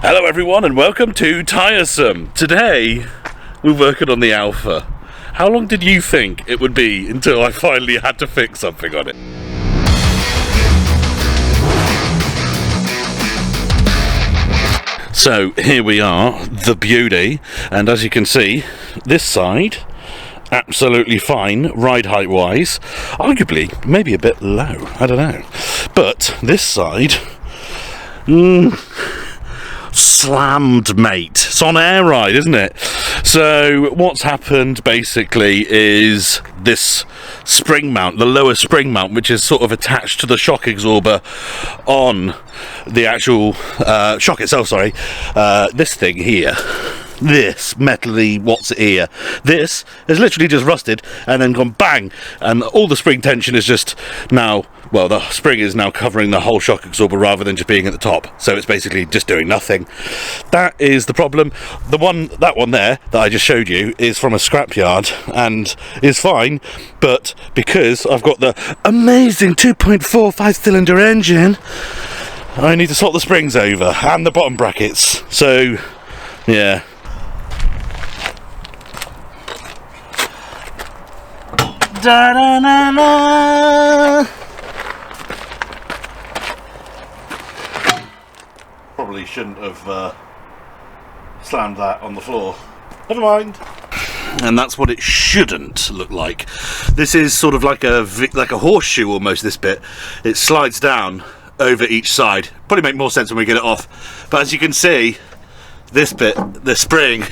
Hello everyone and welcome to Tiresome. Today we're working on the Alfa. How long did you think it would be until I finally had to fix something on it? So here we are, the beauty, and as you can see, this side absolutely fine ride height wise, arguably maybe a bit low, I don't know, but this side slammed, mate. It's on air ride, isn't it? So what's happened basically is this spring mount, the lower spring mount, which is sort of attached to the shock absorber on the actual shock itself, sorry, this thing here, this metally what's it here, this has literally just rusted and then gone bang, and all the spring tension is just now, well, the spring is now covering the whole shock absorber rather than just being at the top, so it's basically just doing nothing. That is the problem. That one there that I just showed you is from a scrapyard and is fine, but because I've got the amazing 2.4 5-cylinder engine, I need to swap the springs over and the bottom brackets, so yeah. Da -da -na -na. Probably shouldn't have slammed that on the floor. Never mind. And that's what it shouldn't look like. This is sort of like a horseshoe almost, this bit. It slides down over each side. Probably make more sense when we get it off. But as you can see, this bit, the spring,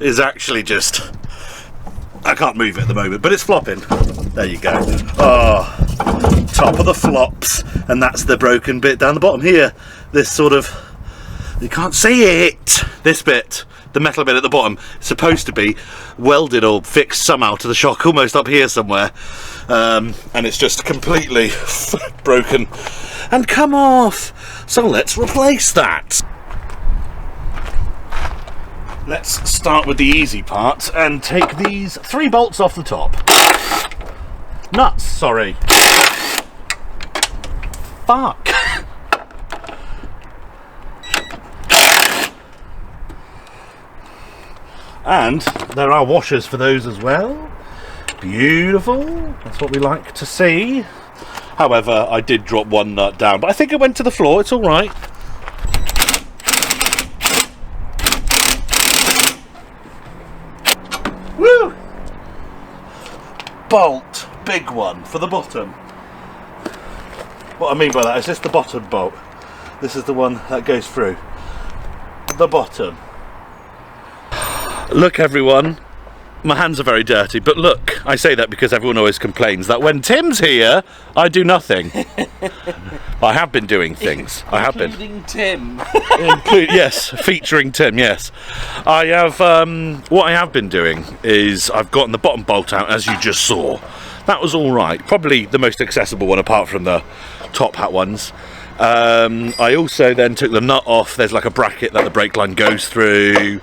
is actually just... I can't move it at the moment, but it's flopping. There you go. Oh, top of the flops. And that's the broken bit down the bottom here. This sort of... You can't see it. This bit, the metal bit at the bottom, is supposed to be welded or fixed somehow to the shock, almost up here somewhere. And it's just completely broken and come off. So let's replace that. Let's start with the easy part and take these 3 bolts off the top. Nuts, sorry. Fuck. And there are washers for those as well. Beautiful. That's what we like to see. However, I did drop one nut down, but I think it went to the floor. It's all right. Woo! Bolt, big one for the bottom. What I mean by that is just the bottom bolt. This is the one that goes through the bottom. Look everyone, my hands are very dirty, but look, I say that because everyone always complains that when Tim's here, I do nothing. I have been doing things. I have been. Including Tim. Yes, featuring Tim, yes. I have, what I have been doing is I've gotten the bottom bolt out, as you just saw. That was all right. Probably the most accessible one apart from the top hat ones. I also then took the nut off. There's like a bracket that the brake line goes through,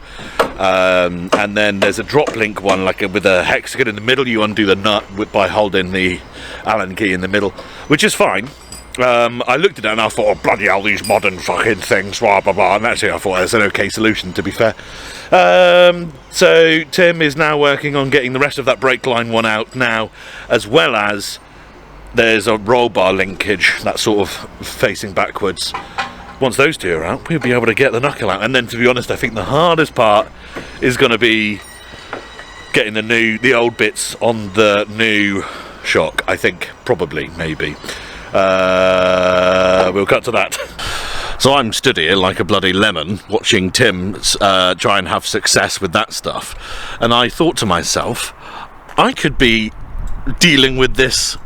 and then there's a drop link one, like with a hexagon in the middle. You undo the nut by holding the Allen key in the middle, which is fine. I looked at it and I thought, oh bloody hell, these modern fucking things, blah blah blah, and actually I thought it was an okay solution, to be fair. So Tim is now working on getting the rest of that brake line one out now, as well as there's a roll bar linkage that's sort of facing backwards. Once those two are out, we'll be able to get the knuckle out. And then, to be honest, I think the hardest part is going to be getting the old bits on the new shock. I think, probably, maybe. We'll cut to that. So I'm stood here like a bloody lemon, watching Tim try and have success with that stuff. And I thought to myself, I could be dealing with this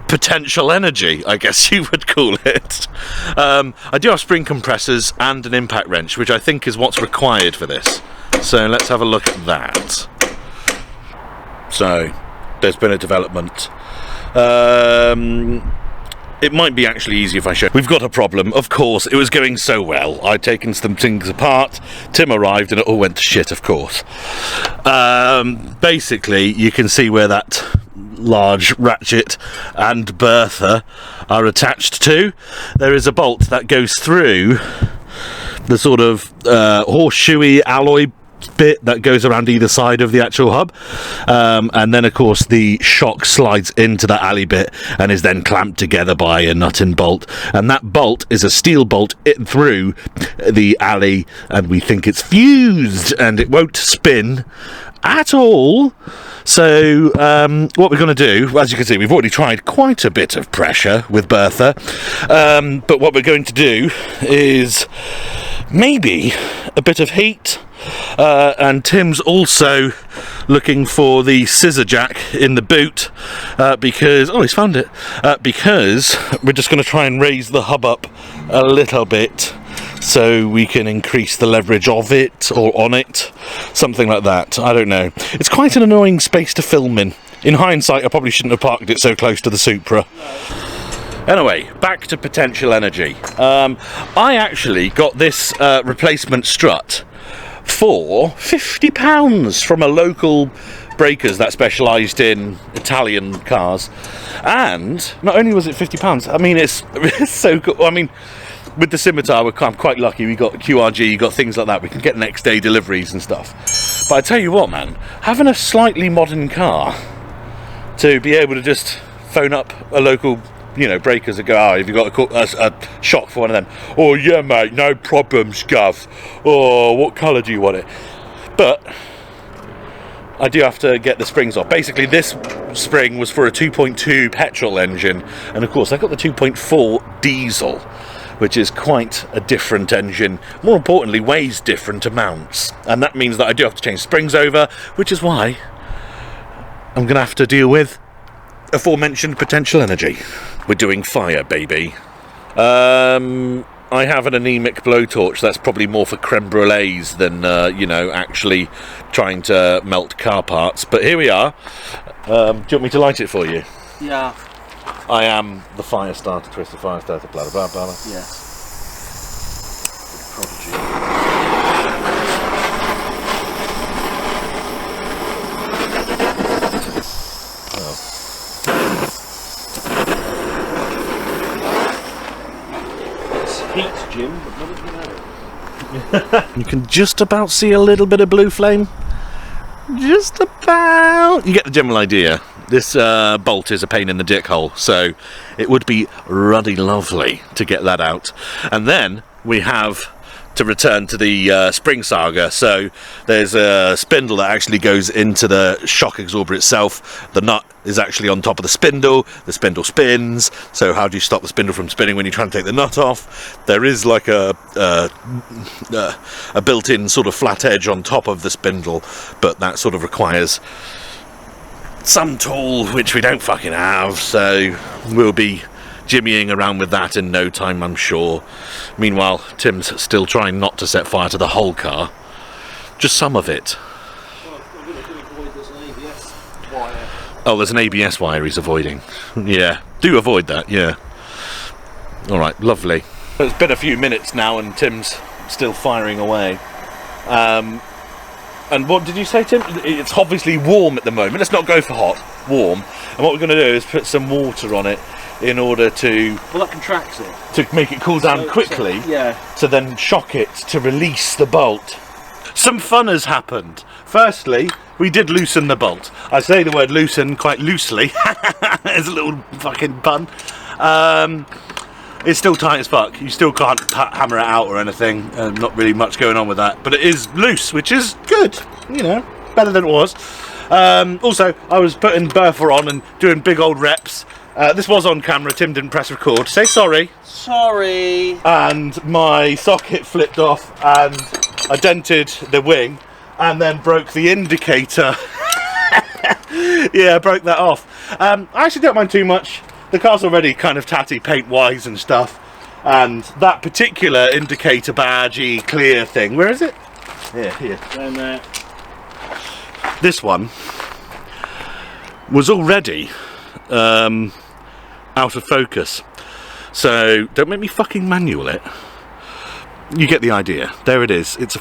potential energy, I guess you would call it. I do have spring compressors and an impact wrench, which I think is what's required for this. So let's have a look at that. So there's been a development. It might be actually easy if I show. We've got a problem. Of course, it was going so well. I'd taken some things apart. Tim arrived and it all went to shit, of course. Basically, you can see where that large ratchet and bertha are attached to. There is a bolt that goes through the sort of horseshoey alloy bit that goes around either side of the actual hub, and then of course the shock slides into that alley bit and is then clamped together by a nut and bolt, and that bolt is a steel bolt through the alley, and we think it's fused and it won't spin at all. So what we're going to do, as you can see, we've already tried quite a bit of pressure with Bertha, but what we're going to do is maybe a bit of heat. And Tim's also looking for the scissor jack in the boot, because he's found it, because we're just going to try and raise the hub up a little bit so we can increase the leverage of it or on it, something like that. I don't know, it's quite an annoying space to film in hindsight. I probably shouldn't have parked it so close to the Supra. Anyway, back to potential energy. I actually got this replacement strut for £50 from a local breakers that specialised in Italian cars, and not only was it £50, I mean it's so good. I mean, with the Scimitar I'm quite lucky, we got QRG, you got things like that, we can get next day deliveries and stuff. But I tell you what, man, having a slightly modern car to be able to just phone up a local, you know, breakers and go, have you got a shock for one of them? Oh yeah mate, no problems Gov. Oh, what colour do you want it? But I do have to get the springs off. Basically this spring was for a 2.2 petrol engine, and of course I got the 2.4 diesel, which is quite a different engine. More importantly, weighs different amounts, and that means that I do have to change springs over, which is why I'm gonna have to deal with aforementioned potential energy. We're doing fire, baby. I have an anemic blowtorch that's probably more for creme brulees than you know, actually trying to melt car parts, but here we are. Do you want me to light it for you? Yeah. I am the fire starter, twisted fire starter, blah blah blah blah. Yes. Prodigy. Heat, Jim, but not as You can just about see a little bit of blue flame. Just about. You get the general idea. This bolt is a pain in the dick hole, so it would be ruddy lovely to get that out. And then we have to return to the spring saga. So there's a spindle that actually goes into the shock absorber itself. The nut is actually on top of the spindle spins. So how do you stop the spindle from spinning when you try and take the nut off? There is like a built-in sort of flat edge on top of the spindle, but that sort of requires some tool which we don't fucking have, so we'll be jimmying around with that in no time, I'm sure. Meanwhile, Tim's still trying not to set fire to the whole car, just some of it. Well, I'm going to avoid this ABS wire. Oh, there's an ABS wire he's avoiding. Yeah, do avoid that, yeah. Alright, lovely. It's been a few minutes now and Tim's still firing away. And what did you say, Tim? It's obviously warm at the moment. Let's not go for hot, warm. And what we're going to do is put some water on it in order to... Well, that contracts it. To make it cool down quickly. Yeah. To then shock it to release the bolt. Some fun has happened. Firstly, we did loosen the bolt. I say the word loosen quite loosely. It's a little fucking pun. It's still tight as fuck. You still can't hammer it out or anything. Not really much going on with that. But it is loose, which is good. You know, better than it was. Also, I was putting Bertha on and doing big old reps. This was on camera. Tim didn't press record. Say sorry. Sorry. And my socket flipped off and I dented the wing and then broke the indicator. Yeah, I broke that off. I actually don't mind too much. The car's already kind of tatty paint-wise and stuff, and that particular indicator badgy clear thing, where is it? Here. Down there. This one was already out of focus, so don't make me fucking manual it. You get the idea. There it is. It's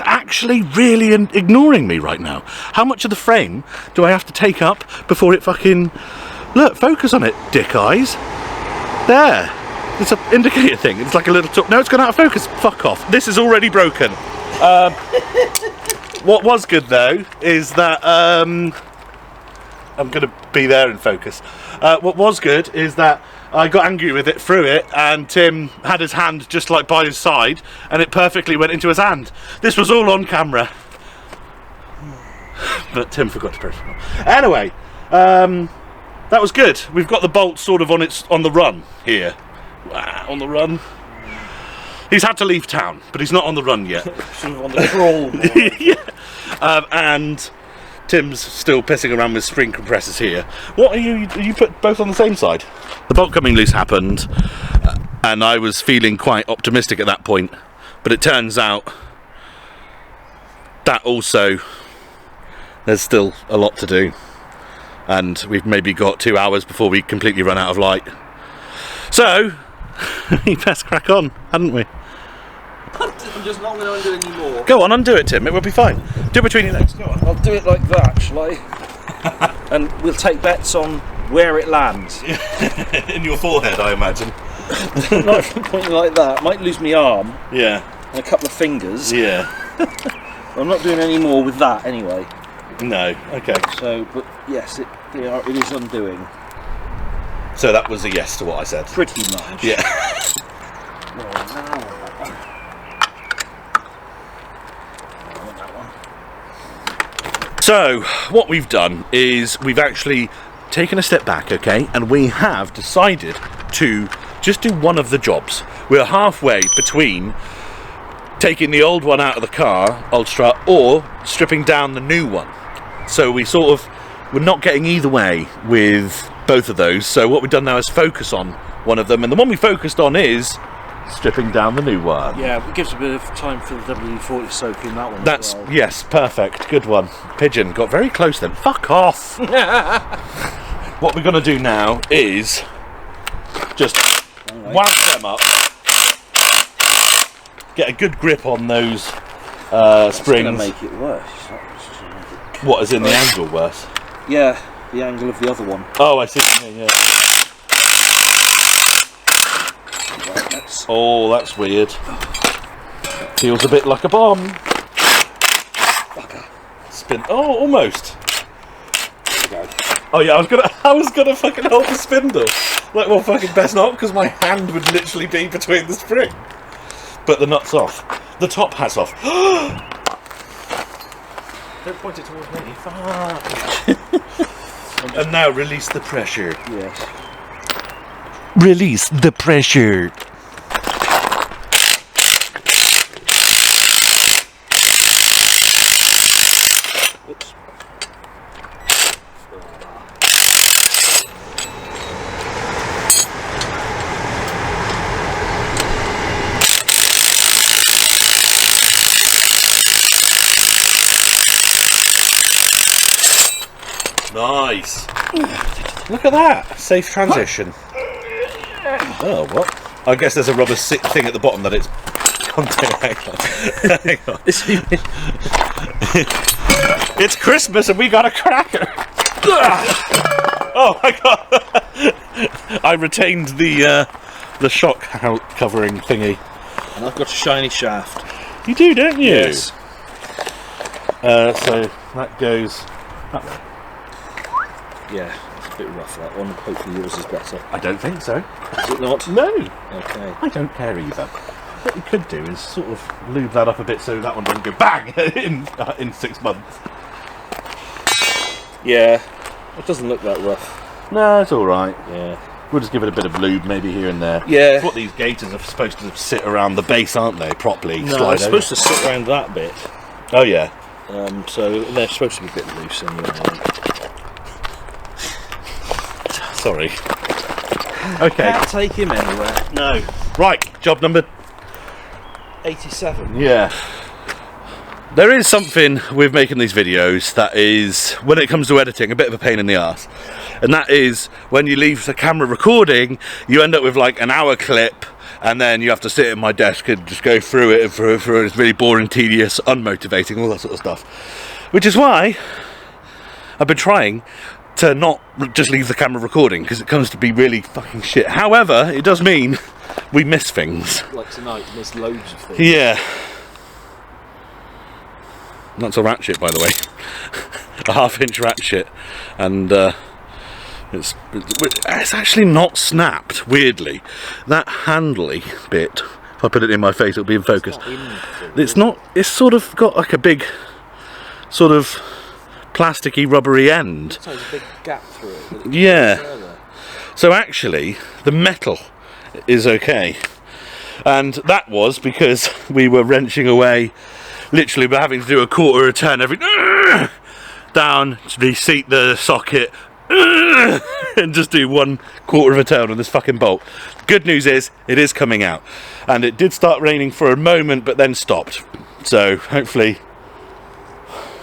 actually really ignoring me right now. How much of the frame do I have to take up before it fucking... Look, focus on it, dick eyes. There. It's an indicator thing. It's like a little no, it's gone out of focus. Fuck off. This is already broken. What was good though is that I'm going to be there in focus. What was good is that I got angry with it, threw it, and Tim had his hand just like by his side, and it perfectly went into his hand. This was all on camera. But Tim forgot to press it. Anyway, that was good. We've got the bolt sort of on the run here. On the run. He's had to leave town, but he's not on the run yet. Sort of on the crawl. Yeah. And Tim's still pissing around with spring compressors here. What are you put both on the same side? The bolt coming loose happened, and I was feeling quite optimistic at that point, but it turns out that also there's still a lot to do, and we've maybe got 2 hours before we completely run out of light. So we best crack on, hadn't we? I'm just not going to undo any more. Go on, undo it, Tim. It will be fine. Do it between your legs. Go on. I'll do it like that, shall I? And we'll take bets on where it lands. In your forehead, I imagine. Not pointing like that. Might lose my arm. Yeah. And a couple of fingers. Yeah. I'm not doing any more with that anyway. No. Okay. So, but yes, it is undoing. So that was a yes to what I said. Pretty much. Yeah. So what we've done is we've actually taken a step back, okay, and we have decided to just do one of the jobs. We're halfway between taking the old one out of the car, old strut, or stripping down the new one. So we're not getting either way with both of those. So what we've done now is focus on one of them, and the one we focused on is stripping down the new one. Yeah, it gives a bit of time for the WD-40 soak in that one. That's, as well. yes, perfect, good one. Pigeon got very close then. Fuck off. What we're going to do now is just whack them up, get a good grip on those springs. It's going to make it worse. What, is in the angle worse? Yeah, the angle of the other one. Oh, I see. Yeah. Oh, that's weird. Feels a bit like a bomb. Spin. Oh, almost. Oh yeah, I was gonna fucking hold the spindle. Like, well, fucking best not, because my hand would literally be between the spring. But the nut's off. The top hat's off. Don't point it towards me. Fuck. And now release the pressure. Yes. Release the pressure. Oops. Nice. Look at that. Safe transition. Oh, what? I guess there's a rubber thing at the bottom that it's... Hang on. It's Christmas and we got a cracker. Oh my god. I retained the shock covering thingy. And I've got a shiny shaft. You do, don't you? Yes. So that goes that way. Yeah, it's a bit rough that one. Hopefully yours is better. I don't think so. Is it not? No. Okay. I don't care either. What you could do is sort of lube that up a bit so that one doesn't go bang in 6 months. Yeah, it doesn't look that rough. No, it's all right. Yeah. We'll just give it a bit of lube maybe here and there. Yeah. It's what these gaiters are supposed to sit around the base, aren't they? Properly. No, slide it's supposed over. to sit around that bit. Oh yeah. So they're supposed to be a bit loose anyway. Sorry. Okay. Can't take him anywhere. No. Right. Job number 87. Yeah. There is something with making these videos that is, when it comes to editing, a bit of a pain in the arse. And that is when you leave the camera recording, you end up with like an hour clip, and then you have to sit at my desk and just go through it and through it. It's really boring, tedious, unmotivating, all that sort of stuff. Which is why I've been trying to not just leave the camera recording, because it comes to be really fucking shit. However, it does mean we miss things. Like tonight, there's loads of things. Yeah. That's a ratchet, by the way. A 1/2-inch ratchet, and it's actually not snapped. Weirdly, that handly bit. If I put it in my face, it'll be in focus. It's not. It's sort of got like a big, sort of plasticky, rubbery end. So there's a big gap through it. Yeah. So actually, the metal is okay, and that was because we were wrenching away. Literally, we're having to do a quarter of a turn every down to reseat the socket and just do 1/4 of a turn on this fucking bolt. Good news is it is coming out, and it did start raining for a moment but then stopped, so hopefully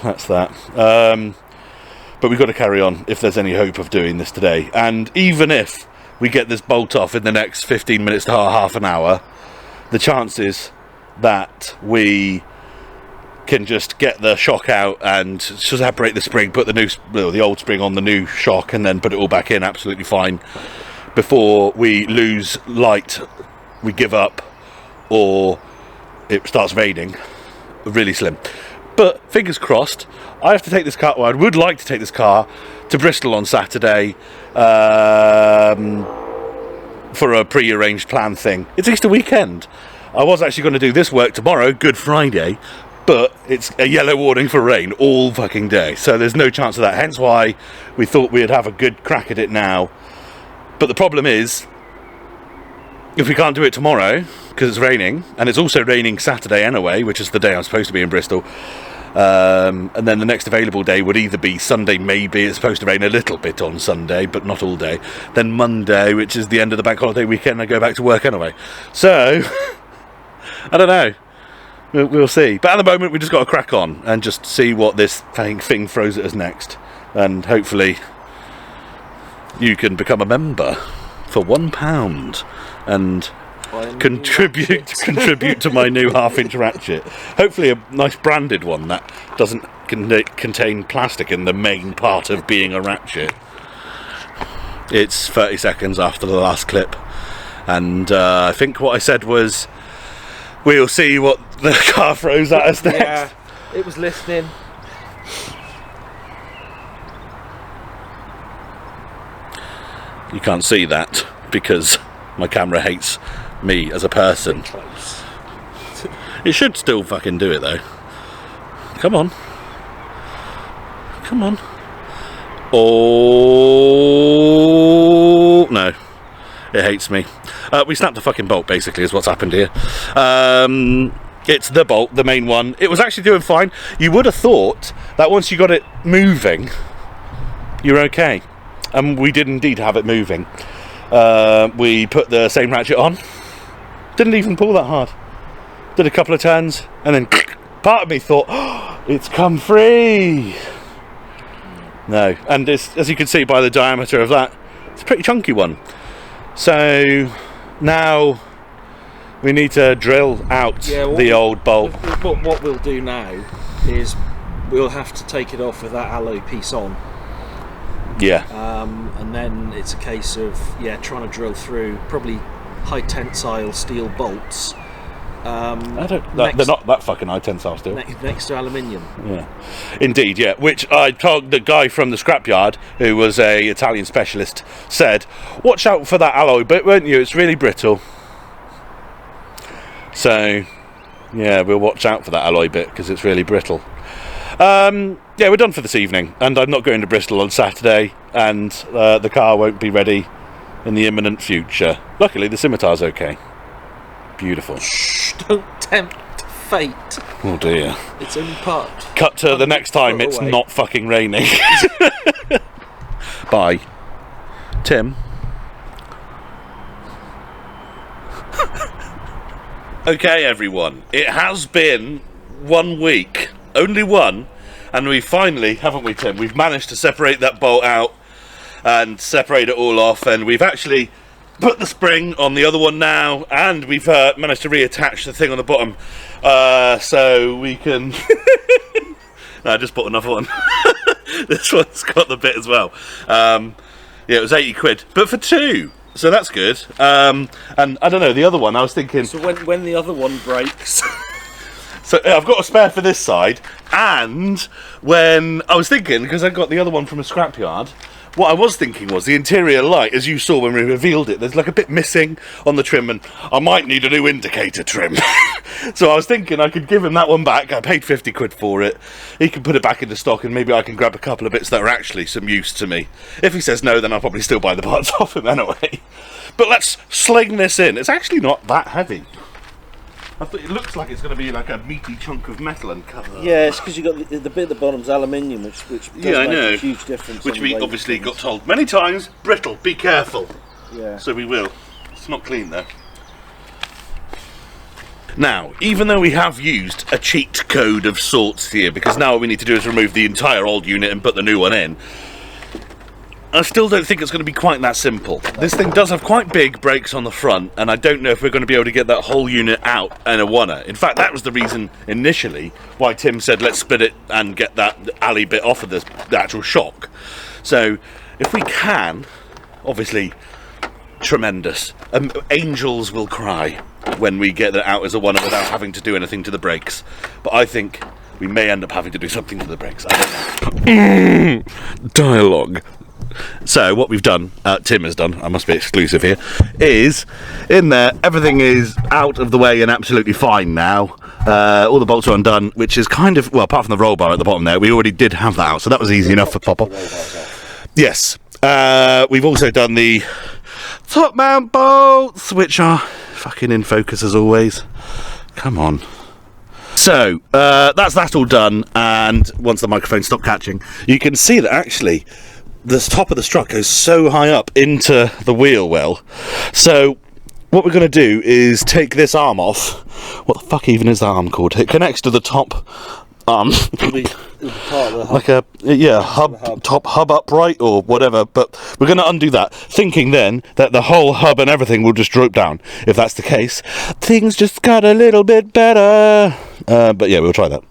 that's that. But we've got to carry on if there's any hope of doing this today, and even if we get this bolt off in the next 15 minutes to half an hour, the chances that we can just get the shock out and separate the spring, put the old spring on the new shock, and then put it all back in absolutely fine before we lose light, we give up, or it starts raining, really slim. But fingers crossed. I have to take this car, well, I would like to take this car to Bristol on Saturday for a pre-arranged plan thing. It's Easter weekend. I was actually going to do this work tomorrow, Good Friday, but it's a yellow warning for rain all fucking day, so there's no chance of that, hence why we thought we'd have a good crack at it now. But the problem is, if we can't do it tomorrow because it's raining, and it's also raining Saturday anyway, which is the day I'm supposed to be in Bristol, and then the next available day would either be Sunday, maybe it's supposed to rain a little bit on Sunday but not all day, then Monday, which is the end of the bank holiday weekend, I go back to work anyway, so I don't know. We'll see. But at the moment, we just got to crack on and just see what this thing throws at us next. And hopefully, you can become a member for £1 and contribute to my new 1/2-inch ratchet. Hopefully, a nice branded one that doesn't contain plastic in the main part of being a ratchet. It's 30 seconds after the last clip, and I think what I said was, we'll see what the car throws at us next. Yeah, it was listening. You can't see that because my camera hates me as a person. Close. It should still fucking do it though. Come on. Come on. Oh no. It hates me. We snapped the fucking bolt, basically, is what's happened here. It's the bolt, the main one. It was actually doing fine. You would have thought that once you got it moving, you're okay. And we did indeed have it moving. We put the same ratchet on. Didn't even pull that hard. Did a couple of turns, and then part of me thought, oh, it's come free. No, and it's, as you can see by the diameter of that, it's a pretty chunky one. So now we need to drill out the old bolt. What we'll do now is we'll have to take it off with that alloy piece on. Yeah. And then it's a case of trying to drill through probably high tensile steel bolts. They're not that fucking high tensile steel. Next to aluminium. Yeah, indeed. Yeah, which I told the guy from the scrapyard, who was a Italian specialist, said, "Watch out for that alloy bit, won't you? It's really brittle." So, yeah, we'll watch out for that alloy bit because it's really brittle. Yeah, we're done for this evening, and I'm not going to Bristol on Saturday, and the car won't be ready in the imminent future. Luckily, the scimitar's okay. Beautiful. Shh, don't tempt fate. Oh dear. It's only part. Cut to the next time it's not fucking raining. Bye. Tim. Okay, everyone. It has been 1 week. Only one. And we finally, haven't we, Tim? We've managed to separate that bolt out and separate it all off, and we've actually put the spring on the other one now, and we've managed to reattach the thing on the bottom, so we can no, I just put another one. This one's got the bit as well. Yeah, it was 80 quid, but for two, So that's good. And I don't know, the other one, I was thinking... So when the other one breaks... So I've got a spare for this side, and when I was thinking, because I got the other one from a scrapyard, what I was thinking was the interior light, as you saw when we revealed it, there's like a bit missing on the trim, and I might need a new indicator trim. So I was thinking I could give him that one back. I paid 50 quid for it. He can put it back into stock, and maybe I can grab a couple of bits that are actually some use to me. If he says no, then I'll probably still buy the parts off him anyway. But let's sling this in. It's actually not that heavy. I thought it looks like it's going to be like a meaty chunk of metal and cover. Yeah, it's because you got the bit at the bottom's aluminium, which does make a huge difference. Which we obviously got told many times, brittle, be careful. Yeah. So we will. It's not clean though. Now, even though we have used a cheat code of sorts here, because now what we need to do is remove the entire old unit and put the new one in, I still don't think it's going to be quite that simple. This thing does have quite big brakes on the front, and I don't know if we're going to be able to get that whole unit out in a oneer. In fact, that was the reason initially why Tim said let's split it and get that alley bit off of the actual shock. So if we can, obviously tremendous. Angels will cry when we get it out as a oneer without having to do anything to the brakes. But I think we may end up having to do something to the brakes. I don't know. Dialogue. So what we've done, Tim has done, I must be exclusive here, is in there everything is out of the way and absolutely fine now. All the bolts are undone, which is kind of, well, apart from the roll bar at the bottom there, we already did have that out, so that was easy enough for Popper. Yes. We've also done the top mount bolts, which are fucking in focus as always. Come on. So that's that all done, and once the microphone stopped catching, you can see that actually the top of the strut goes so high up into the wheel well. So what we're going to do is take this arm off. What the fuck even is that arm called? It connects to the top arm. Like a top hub upright or whatever, but we're going to undo that, thinking then that the whole hub and everything will just drop down. If that's the case, things just got a little bit better. But yeah, we'll try that.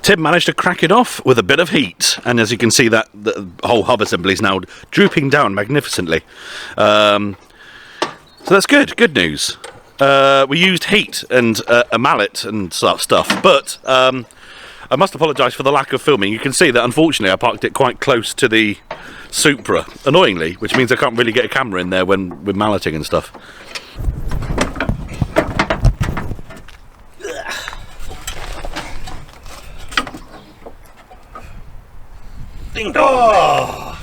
Tim managed to crack it off with a bit of heat, and as you can see, that the whole hub assembly is now drooping down magnificently. So that's good news. We used heat and a mallet and stuff, but I must apologise for the lack of filming. You can see that unfortunately I parked it quite close to the Supra, annoyingly, which means I can't really get a camera in there when we're malleting and stuff. Ding dong! Oh.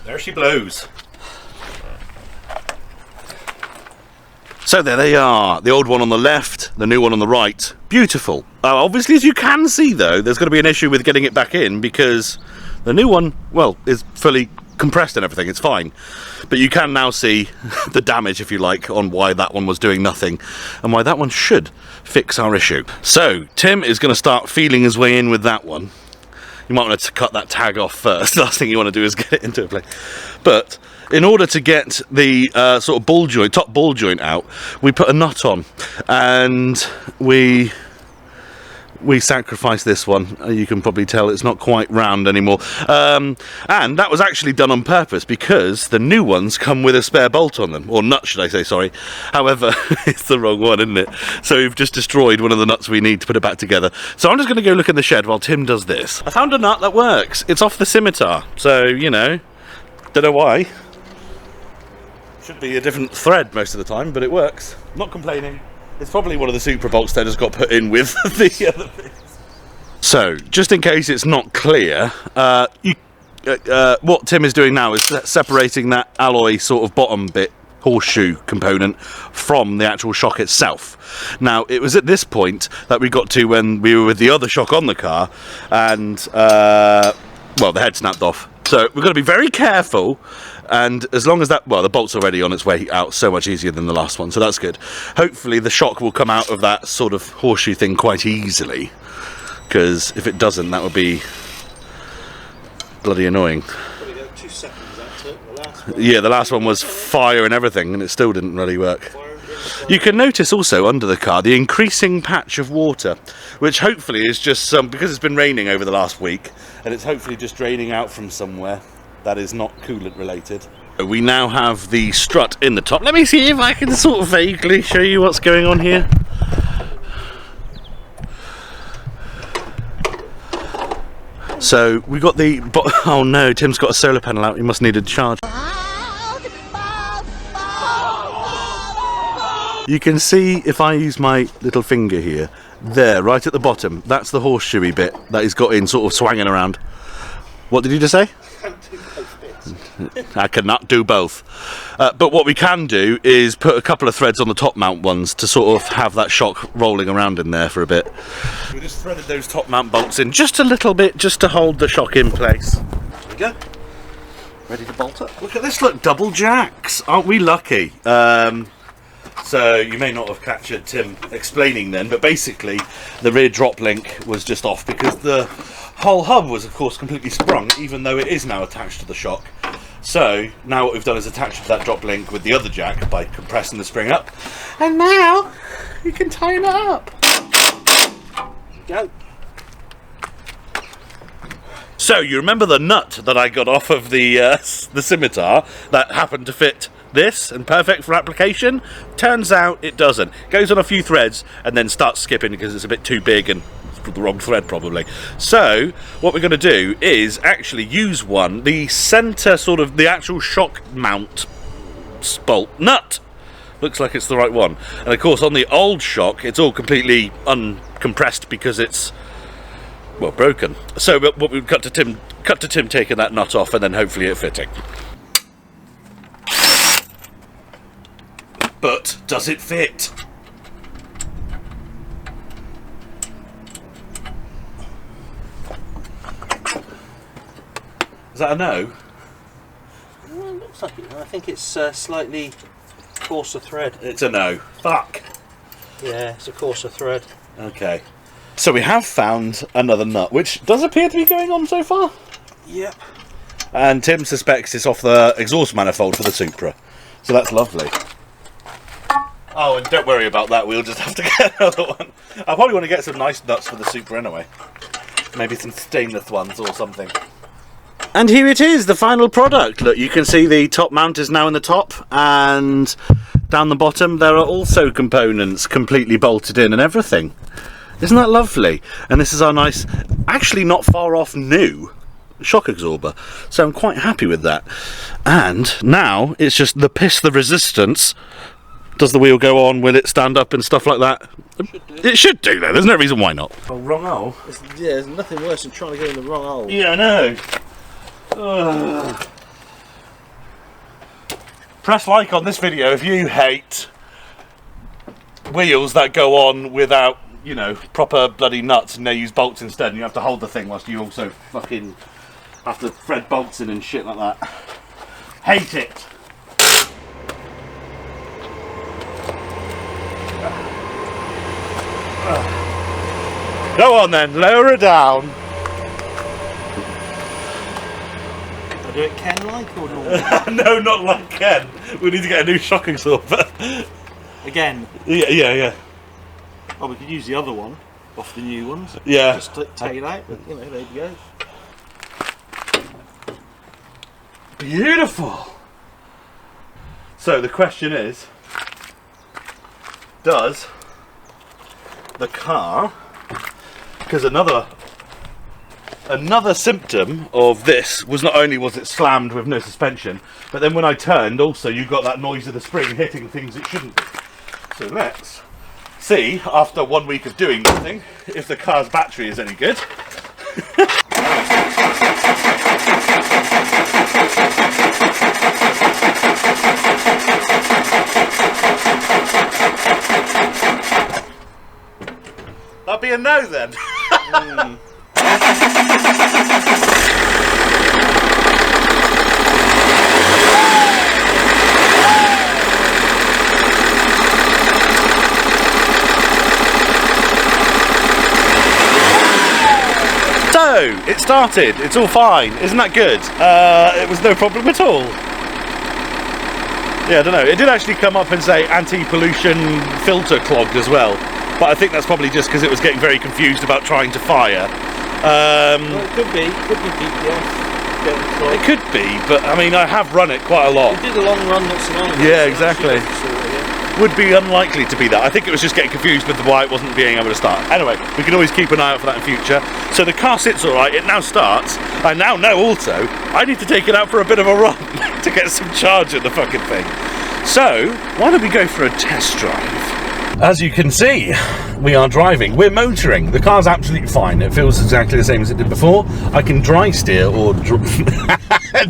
There she blows. So there they are, the old one on the left, the new one on the right. Beautiful. Obviously, as you can see though, there's going to be an issue with getting it back in because the new one, well, is fully compressed and everything, it's fine. But you can now see the damage, if you like, on why that one was doing nothing and why that one should fix our issue. So, Tim is going to start feeling his way in with that one. You might want to cut that tag off first. Last thing you want to do is get it into a place. But in order to get the sort of ball joint, top ball joint out, we put a nut on, and we sacrificed this one. You can probably tell it's not quite round anymore, and that was actually done on purpose because the new ones come with a spare bolt on them, or nut should I say, sorry. However, it's the wrong one, isn't it? So we've just destroyed one of the nuts we need to put it back together. So I'm just going to go look in the shed while Tim does this. I found a nut that works. It's off the scimitar, so you know, don't know why. Should be a different thread most of the time, but it works. Not complaining. It's probably one of the Supra bolts that just got put in with the other things. So, just in case it's not clear, what Tim is doing now is separating that alloy sort of bottom bit, horseshoe component, from the actual shock itself. Now, it was at this point that we got to when we were with the other shock on the car, and, well, the head snapped off. So, we've got to be very careful. And as long as that, well, the bolt's already on its way out so much easier than the last one, so that's good. Hopefully the shock will come out of that sort of horseshoe thing quite easily, because if it doesn't, that would be bloody annoying. Probably got 2 seconds that took, the last one. Yeah, the last one was fire and everything, and it still didn't really work. You can notice also under the car the increasing patch of water, which hopefully is just because it's been raining over the last week, and it's hopefully just draining out from somewhere. That is not coolant related. We now have the strut in the top. Let me see if I can sort of vaguely show you what's going on here. So we got the, oh no, Tim's got a solar panel out, he must need a charge. You can see if I use my little finger here, there, right at the bottom, that's the horseshoey bit that he's got in sort of swanging around. What did you just say? I cannot do both. But what we can do is put a couple of threads on the top mount ones to sort of have that shock rolling around in there for a bit. We just threaded those top mount bolts in just a little bit, just to hold the shock in place. There we go. Ready to bolt up. Look at this, look, double jacks. Aren't we lucky? So you may not have captured Tim explaining then, but basically the rear drop link was just off because the whole hub was of course completely sprung, even though it is now attached to the shock. So now what we've done is attach that drop link with the other jack by compressing the spring up, and now you can tighten it up. Go. So you remember the nut that I got off of the scimitar that happened to fit this and perfect for application? Turns out it doesn't. Goes on a few threads and then starts skipping because it's a bit too big and the wrong thread probably. So what we're going to do is actually use one, the center sort of the actual shock mount bolt nut. Looks like it's the right one. And of course on the old shock it's all completely uncompressed because it's, well, broken. So what we've cut to Tim taking that nut off and then hopefully it fitting. But does it fit? Is that a no? Well, it looks like it. I think it's slightly coarser thread. It's a no. Fuck. Yeah, it's a coarser thread. Okay. So we have found another nut, which does appear to be going on so far. Yep. And Tim suspects it's off the exhaust manifold for the Supra. So that's lovely. Oh, and don't worry about that, we'll just have to get another one. I probably want to get some nice nuts for the Supra anyway. Maybe some stainless ones or something. And here it is, the final product. Look, you can see the top mount is now in the top, and down the bottom there are also components completely bolted in and everything. Isn't that lovely? And this is our nice, actually not far off new shock absorber. So I'm quite happy with that. And now it's just the resistance. Does the wheel go on? Will it stand up and stuff like that? It should do though, there's no reason why not. Oh, wrong hole? Yeah, there's nothing worse than trying to go in the wrong hole. Yeah, I know. Ugh. Press like on this video if you hate wheels that go on without, you know, proper bloody nuts and they use bolts instead and you have to hold the thing whilst you also fucking have to thread bolts in and shit like that. Hate it. Go on then, lower her down. Do it Ken-like or not? No, not like Ken. We need to get a new shock absorber. Again? Yeah. Oh, we could use the other one off the new ones. Yeah. Just take it out, but you know, there you go. Beautiful. So the question is, does the car, because another symptom of this was not only was it slammed with no suspension, but then when I turned also you got that noise of the spring hitting things it shouldn't be. So let's see, after 1 week of doing nothing, if the car's battery is any good. That'd be a no then. So, it started, it's all fine, isn't that good? It was no problem at all. Yeah, I don't know, it did actually come up and say anti-pollution filter clogged as well, but I think that's probably just because it was getting very confused about trying to fire. Well, it could be PPF. getting clogged. It could be, but I mean, I have run it quite a lot. You did a long run at Sonoma. Yeah, so exactly. Would be unlikely to be that. I think it was just getting confused with why it wasn't being able to start. Anyway, we can always keep an eye out for that in future. So the car sits all right, it now starts. I now know also, I need to take it out for a bit of a run to get some charge in the fucking thing. So, why don't we go for a test drive? As you can see, we are driving. We're motoring. The car's absolutely fine. It feels exactly the same as it did before. I can dry steer or...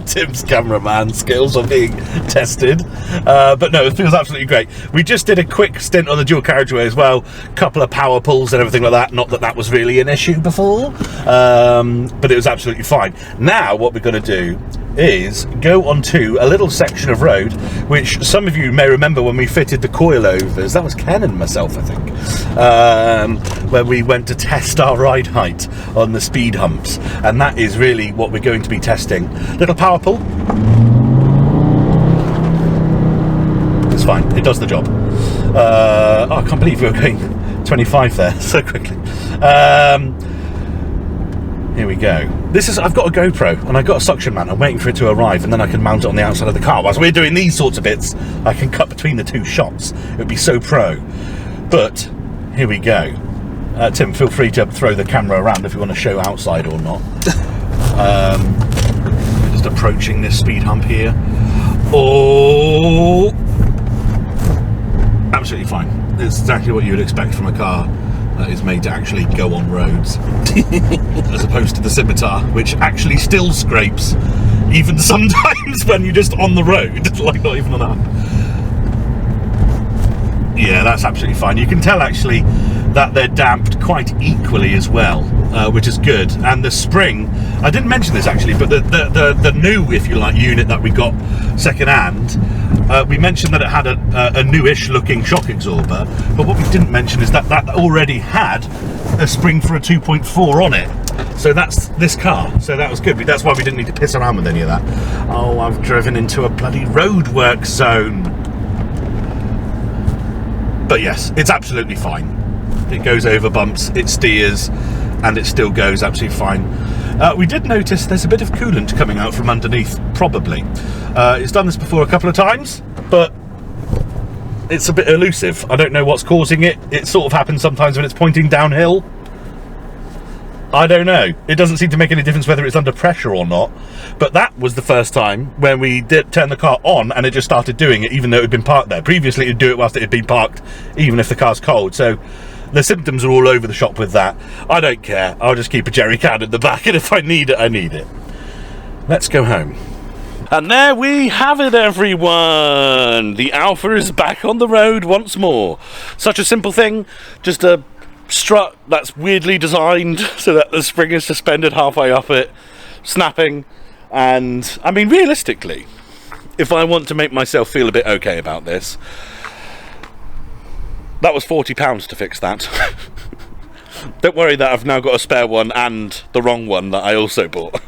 Tim's cameraman skills are being tested. But no, it feels absolutely great. We just did a quick stint on the dual carriageway as well. Couple of power pulls and everything like that. Not that that was really an issue before. But it was absolutely fine. Now, what we're going to do is go onto a little section of road which some of you may remember when we fitted the coilovers. That was Ken and myself, I think, where we went to test our ride height on the speed humps, and that is really what we're going to be testing. Little power pull. It's fine, it does the job. Oh, I can't believe we were going 25 there so quickly. Here we go. I've got a GoPro and I've got a suction mount. I'm waiting for it to arrive and then I can mount it on the outside of the car. Whilst we're doing these sorts of bits, I can cut between the two shots. It would be so pro. But, here we go. Tim, feel free to throw the camera around if you want to show outside or not. Just approaching this speed hump here. Oh! Absolutely fine. It's exactly what you would expect from a car that is made to actually go on roads, as opposed to the Scimitar, which actually still scrapes, even sometimes when you're just on the road, like not even on that. Yeah, that's absolutely fine. You can tell actually that they're damped quite equally as well, which is good. And the spring, I didn't mention this actually, but the new, if you like, unit that we got second hand, we mentioned that it had a newish looking shock absorber, but what we didn't mention is that that already had a spring for a 2.4 on it. So that's this car, so that was good. That's why we didn't need to piss around with any of that. Oh, I've driven into a bloody roadwork zone. But yes, it's absolutely fine. It goes over bumps, it steers, and it still goes absolutely fine. We did notice there's a bit of coolant coming out from underneath, probably. It's done this before a couple of times, but it's a bit elusive. I don't know what's causing it. It sort of happens sometimes when it's pointing downhill. I don't know. It doesn't seem to make any difference whether it's under pressure or not. But that was the first time when we did turn the car on and it just started doing it, even though it had been parked there. Previously, it would do it whilst it had been parked, even if the car's cold. So the symptoms are all over the shop with that. I don't care. I'll just keep a jerry can in the back, and if I need it, I need it. Let's go home. And there we have it, everyone. The Alfa is back on the road once more. Such a simple thing, just a strut that's weirdly designed so that the spring is suspended halfway up it, snapping. And I mean, realistically, if I want to make myself feel a bit okay about this, that was £40 to fix that. Don't worry that I've now got a spare one and the wrong one that I also bought.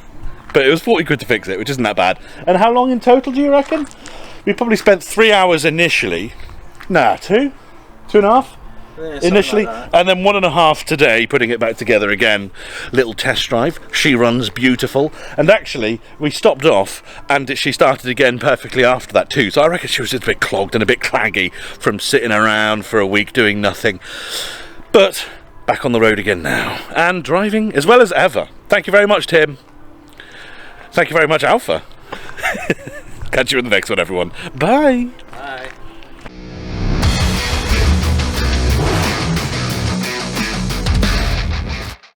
But it was 40 quid to fix it, which isn't that bad. And how long in total do you reckon? We probably spent 3 hours initially. Nah, 2.5? Yeah, initially, like and then 1.5 today, putting it back together again. Little test drive. She runs beautiful, and actually we stopped off and she started again perfectly after that too, so I reckon she was just a bit clogged and a bit claggy from sitting around for a week doing nothing. But back on the road again now, and driving as well as ever. Thank you very much, Tim. Thank you very much, Alfa. Catch you in the next one, everyone. Bye.